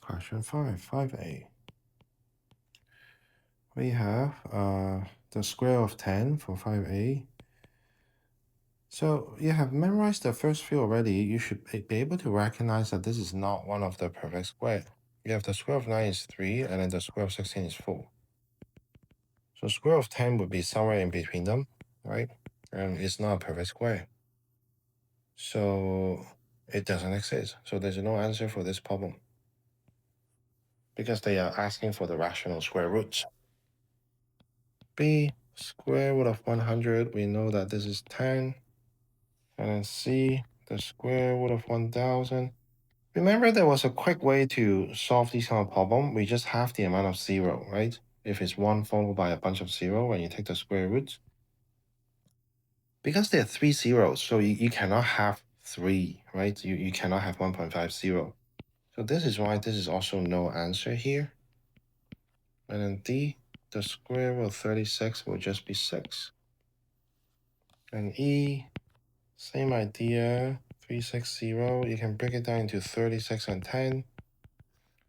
Question 5, 5a. We have the square of 10 for 5a. So you have memorized the first few already. You should be able to recognize that this is not one of the perfect square. You have the square of 9 is 3, and then the square of 16 is 4. So square of 10 would be somewhere in between them, right? And it's not a perfect square. So it doesn't exist. So there's no answer for this problem, because they are asking for the rational square roots. B, square root of 100, we know that this is 10. And then C, the square root of 1000. Remember, there was a quick way to solve this kind of problem. We just have the amount of 0, right? If it's 1 followed by a bunch of 0, when you take the square roots. Because there are 3 zeros, so you cannot have 3, right? You cannot have 1.50. So this is why this is also no answer here. And then D, the square root of 36 will just be 6. And E, same idea, 360. You can break it down into 36 and 10.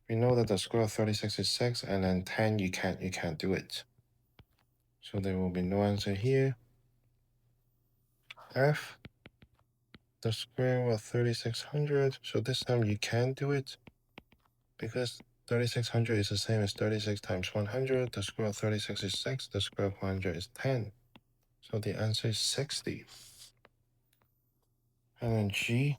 We know that the square of 36 is 6, and then 10 you can't do it. So there will be no answer here. F, the square root of 3600. So this time you can do it, because 3600 is the same as 36 times 100. The square of 36 is 6. The square of 100 is 10. So the answer is 60. And then G,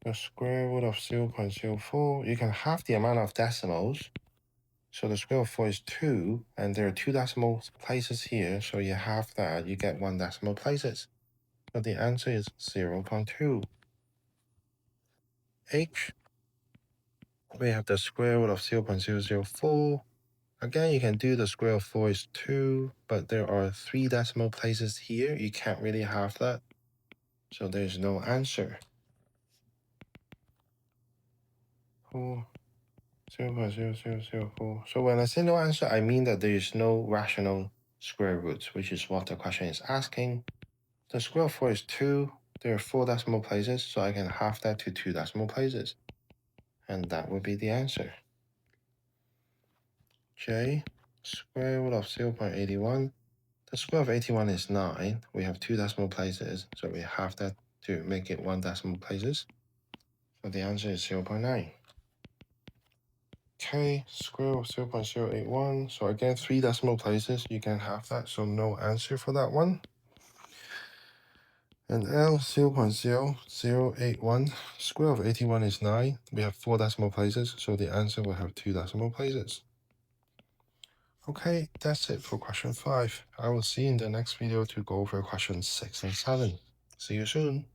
the square root of 0.04. You can have the amount of decimals. So the square of 4 is 2, and there are 2 decimal places here. So you have that, you get 1 decimal places. So the answer is 0.2. H, we have the square root of 0.004. Again, you can do the square of 4 is 2, but there are 3 decimal places here. You can't really have that. So there's no answer. 0.0004. So when I say no answer, I mean that there is no rational square root, which is what the question is asking. The square of 4 is 2. There are 4 decimal places, so I can halve that to 2 decimal places. And that would be the answer. J, square root of 0.81. The square of 81 is 9. We have 2 decimal places, so we halve that to make it 1 decimal places. So the answer is 0.9. K, square root of 0.081. So again, 3 decimal places, you can have that, so no answer for that one. And L, 0.0081. Square of 81 is 9. We have 4 decimal places, so the answer will have 2 decimal places. Okay, that's it for question 5. I will see you in the next video to go over questions 6 and 7. See you soon.